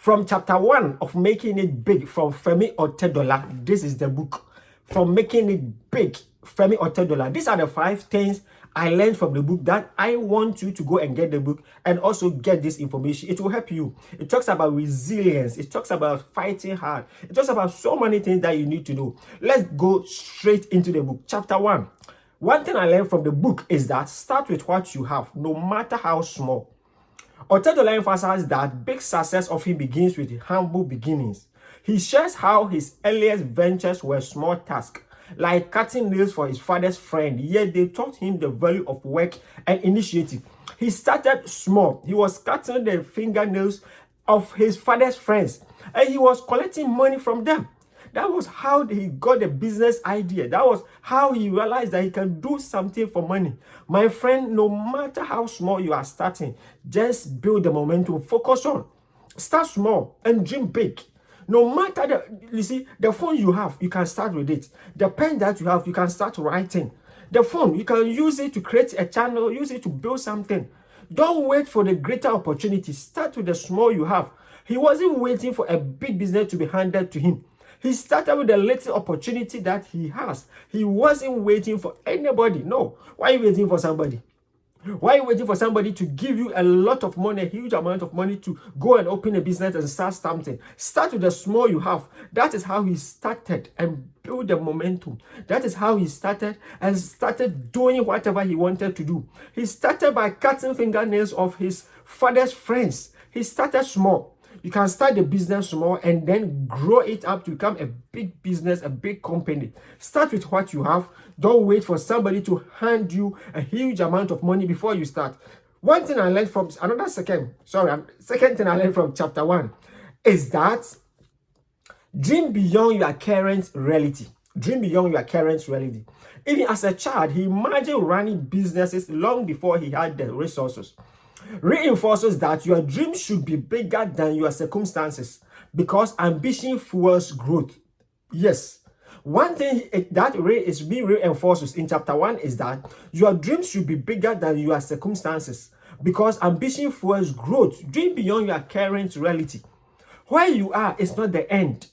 From chapter 1 of Making It Big from Femi Otedola, this is the book. From Making It Big, Femi Otedola. These are the 5 things I learned from the book that I want you to go and get the book and also get this information. It will help you. It talks about resilience. It talks about fighting hard. It talks about so many things that you need to know. Let's go straight into the book. Chapter 1. One thing I learned from the book is that start with what you have, no matter how small. Otedola emphasizes that big success often begins with humble beginnings. He shares how his earliest ventures were small tasks, like cutting nails for his father's friend, yet they taught him the value of work and initiative. He started small. He was cutting the fingernails of his father's friends, and he was collecting money from them. That was how he got the business idea. That was how he realized that he can do something for money. My friend, no matter how small you are starting, just build the momentum. Focus on. Start small and dream big. No matter the phone you have, you can start with it. The pen that you have, you can start writing. The phone, you can use it to create a channel, use it to build something. Don't wait for the greater opportunity. Start with the small you have. He wasn't waiting for a big business to be handed to him. He started with the little opportunity that he has. He wasn't waiting for anybody. No. Why are you waiting for somebody? Why are you waiting for somebody to give you a lot of money, a huge amount of money to go and open a business and start something? Start with the small you have. That is how he started and build the momentum. That is how he started and started doing whatever he wanted to do. He started by cutting fingernails of his father's friends. He started small. You can start the business small and then grow it up to become a big business, a big company. Start with what you have. Don't wait for somebody to hand you a huge amount of money before you start. One thing I learned from second thing I learned from chapter 1 is that dream beyond your current reality. Dream beyond your current reality. Even as a child, he imagined running businesses long before he had the resources. Reinforces that your dreams should be bigger than your circumstances because ambition fuels growth. Yes. One thing that is being reinforced in chapter 1 is that your dreams should be bigger than your circumstances because ambition fuels growth. Dream beyond your current reality. Where you are is not the end.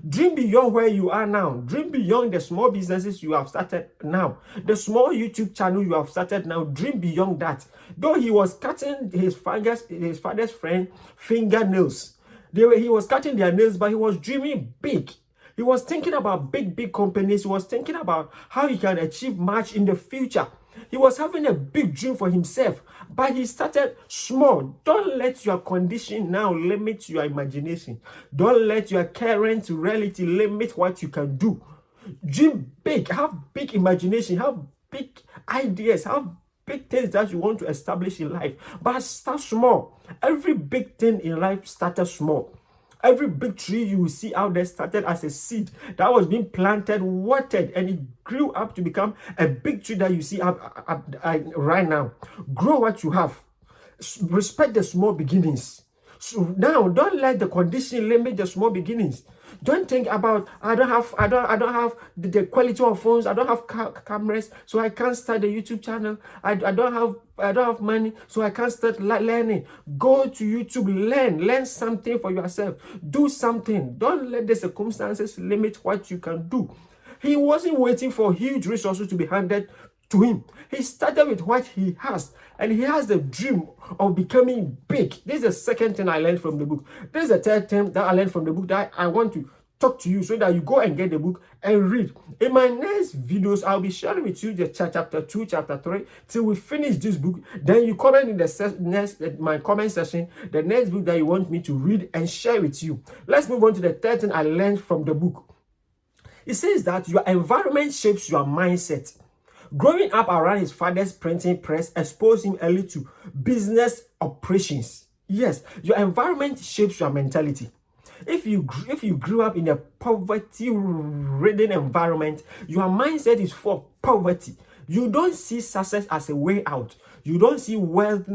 Dream beyond where you are now. Dream beyond the small businesses you have started now. The small YouTube channel you have started now. Dream beyond that. Though he was cutting his father's friend fingernails. He was cutting their nails, but he was dreaming big. He was thinking about big companies. He was thinking about how he can achieve much in the future. He was having a big dream for himself, but he started small. Don't let your condition now limit your imagination. Don't let your current reality limit what you can do. Dream big, have big imagination, have big ideas, have big things that you want to establish in life, but start small. Every big thing in life started small. Every big tree you will see out there started as a seed that was being planted, watered, and it grew up to become a big tree that you see right now. Grow what you have. Respect the small beginnings. So now, don't let the condition limit the small beginnings. Don't think about I don't have the quality of phones. I don't have cameras, so I can't start the YouTube channel. I don't have money, so I can't start learning. Go to YouTube, learn something for yourself. Do something. Don't let the circumstances limit what you can do. He wasn't waiting for huge resources to be handed to him. He started with what he has, and he has the dream of becoming big. This is the second thing I learned from the book. This is the third thing that I learned from the book that I want to talk to you so that you go and get the book and read. In my next videos, I'll be sharing with you the chapter 2, chapter 3 till we finish this book. Then you comment in the my comment section the next book that you want me to read and share with you. Let's move on to the third thing I learned from the book. It says that your environment shapes your mindset. Growing up around his father's printing press exposed him early to business operations. Yes, your environment shapes your mentality. If you grew up in a poverty-ridden environment, your mindset is for poverty. You don't see success as a way out. You don't see wealth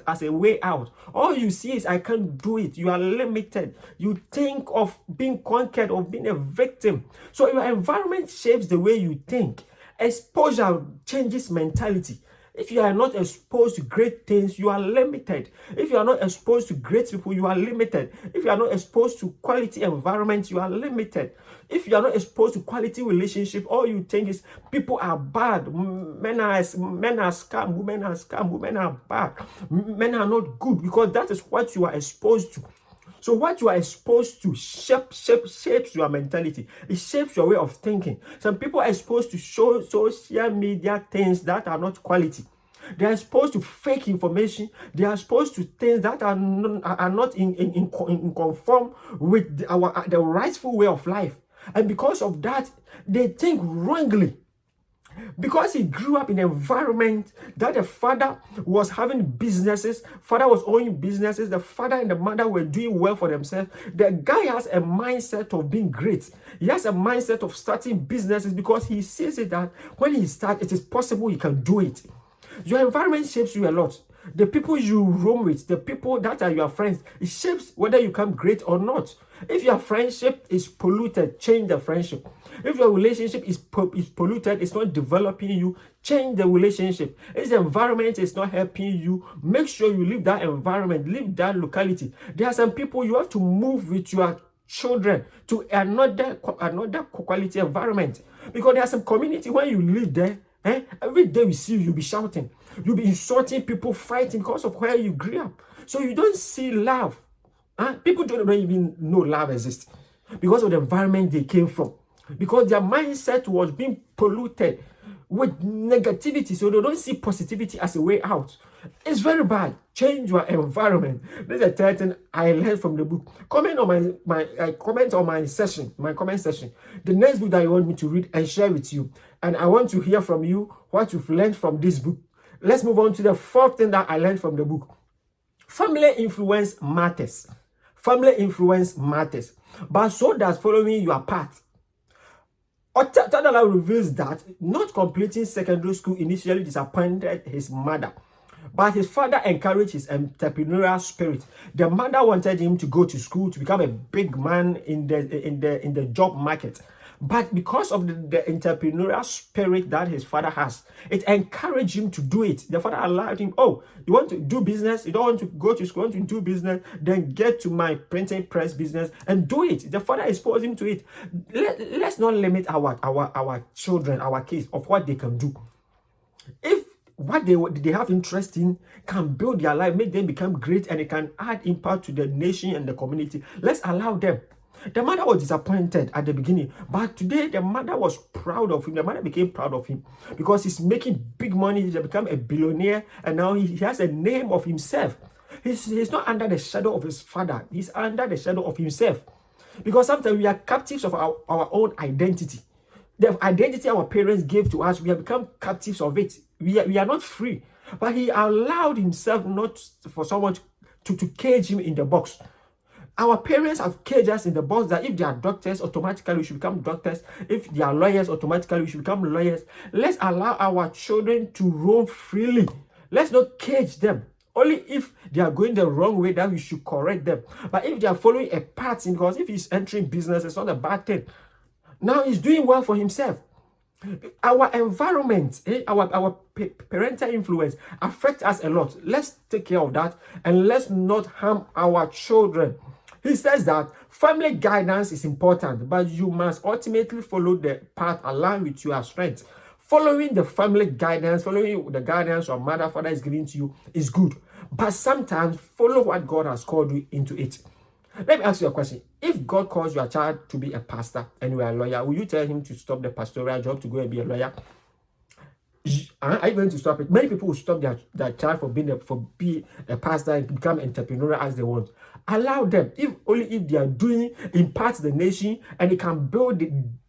as a way out. All you see is I can't do it. You are limited. You think of being conquered, of being a victim. So your environment shapes the way you think. Exposure changes mentality. If you are not exposed to great things, you are limited. If you are not exposed to great people, you are limited. If you are not exposed to quality environment, you are limited. If you are not exposed to quality relationship, all you think is people are bad. Men are scam, women are scam, women are bad. Men are not good, because that is what you are exposed to. So what you are exposed to shapes your mentality. It shapes your way of thinking. Some people are exposed to social media things that are not quality. They are exposed to fake information. They are exposed to things that are not in conform with the rightful way of life. And because of that, they think wrongly. Because he grew up in an environment that the father was having businesses, father was owning businesses, the father and the mother were doing well for themselves. The guy has a mindset of being great. He has a mindset of starting businesses because he sees it that when he starts, it is possible he can do it. Your environment shapes you a lot. The people you roam with, the people that are your friends, it shapes whether you become great or not. If your friendship is polluted, change the friendship. If your relationship is polluted, it's not developing you, change the relationship. If the environment is not helping you, make sure you leave that environment, leave that locality. There are some people you have to move with your children to another quality environment, because there are some community when you live there, every day we see you, you'll be shouting, you'll be insulting people, fighting because of where you grew up. So you don't see love. People don't even know love exists because of the environment they came from, because their mindset was being polluted with negativity, so they don't see positivity as a way out. It's very bad. Change your environment. This is the third thing I learned from the book. Comment on my comment section the next book that you want me to read and share with you, and I want to hear from you what you've learned from this book. Let's move on to the fourth thing that I learned from the book. Family influence matters. Family influence matters, but so does following your path. Otedola reveals that not completing secondary school initially disappointed his mother, but his father encouraged his entrepreneurial spirit. The mother wanted him to go to school to become a big man in the job market. But because of the entrepreneurial spirit that his father has, it encouraged him to do it. The father allowed him, oh, you want to do business? You don't want to go to school, you want to do business? Then get to my printing press business and do it. The father exposed him to it. Let's not limit our children, our kids, of what they can do. If what they have interest in can build their life, make them become great, and it can add impact to the nation and the community, let's allow them. The mother was disappointed at the beginning, but today the mother was proud of him. The mother became proud of him because he's making big money. He's become a billionaire, and now he has a name of himself. He's not under the shadow of his father. He's under the shadow of himself. Because sometimes we are captives of our own identity. The identity our parents gave to us, we have become captives of it. We are not free. But he allowed himself not for someone to cage him in the box. Our parents have caged us in the box that if they are doctors, automatically we should become doctors. If they are lawyers, automatically we should become lawyers. Let's allow our children to roam freely. Let's not cage them. Only if they are going the wrong way, that we should correct them. But if they are following a pattern, because if he's entering business, it's not a bad thing. Now he's doing well for himself. Our environment, our parental influence affects us a lot. Let's take care of that, and let's not harm our children. He says that family guidance is important, but you must ultimately follow the path aligned with your strengths. Following the family guidance, following the guidance your mother, father is giving to you is good. But sometimes follow what God has called you into it. Let me ask you a question. If God calls your child to be a pastor and you are a lawyer, will you tell him to stop the pastoral job to go and be a lawyer? Are you going to stop it? Many people will stop their child for being a pastor and become an entrepreneur as they want. Allow them, only if they are doing impact the nation and it can build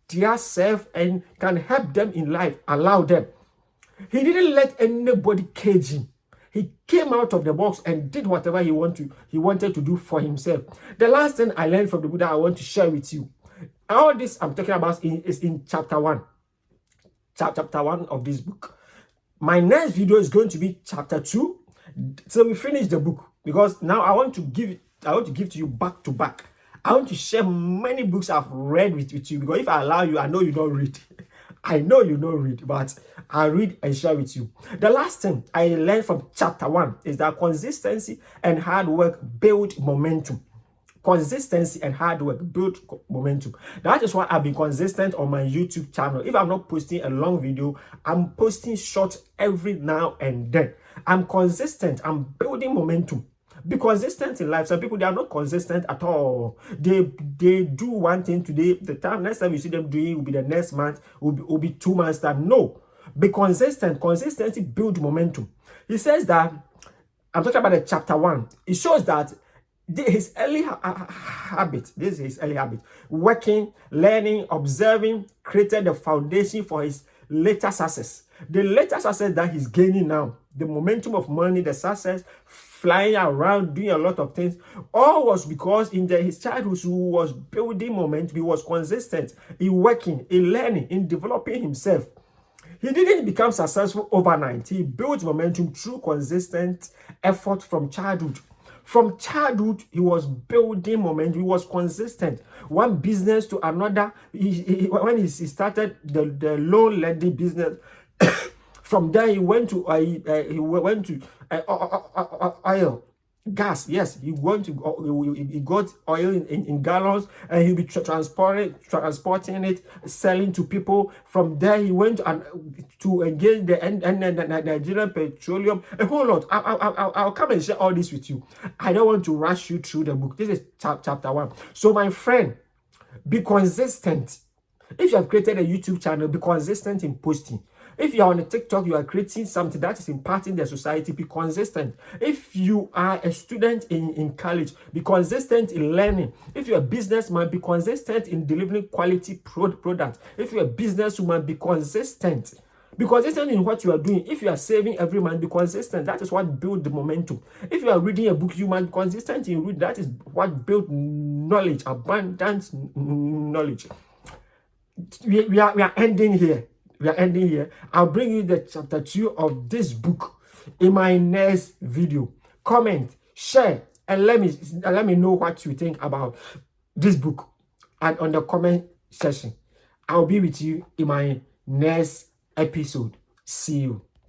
their self and can help them in life. Allow them. He didn't let anybody cage him. He came out of the box and did whatever he wanted to do for himself. The last thing I learned from the book that I want to share with you. All this I'm talking about is in chapter 1. Chapter 1 of this book. My next video is going to be chapter 2. So we finish the book, because now I want to give to you back to back. I want to share many books I've read with you, because if I allow you, I know you don't read. I know you don't read, but I read and share with you. The last thing I learned from chapter 1 is that consistency and hard work build momentum. Consistency and hard work build momentum. That is why I've been consistent on my YouTube channel. If I'm not posting a long video, I'm posting short every now and then. I'm consistent. I'm building momentum. Be consistent in life. Some people, they are not consistent at all. They do one thing today. The time next time you see them doing will be the next month, will be 2 months time. No. Be consistent. Consistency build momentum. He says that, I'm talking about the chapter 1. It shows that his early habit, this is his early habit, working, learning, observing, created the foundation for his later success. The later success that he's gaining now, the momentum of money, the success, flying around, doing a lot of things, all was because in his childhood he was building momentum. He was consistent in working, in learning, in developing himself. He didn't become successful overnight. He built momentum through consistent effort from childhood. From childhood, he was building momentum. He was consistent. One business to another. When he started the loan lending business, from there he went to oil, gas. Yes, he got oil in gallons, and he'll be transporting it, selling to people. From there he went to engage the Nigerian petroleum, a whole lot. I'll come and share all this with you. I don't want to rush you through the book. This is chapter 1. So my friend, be consistent. If you have created a YouTube channel, be consistent in posting. If you are on a TikTok, you are creating something that is impacting the society, be consistent. If you are a student in college, be consistent in learning. If you're a businessman, be consistent in delivering quality products. If you're a businesswoman, be consistent. Be consistent in what you are doing. If you are saving every month, be consistent. That is what builds the momentum. If you are reading a book, you must be consistent in reading. That is what builds knowledge, abundant knowledge. We are ending here. We are ending here. I'll bring you the chapter 2 of this book in my next video. Comment, share, and let me know what you think about this book, and on the comment section. I'll be with you in my next episode. See you.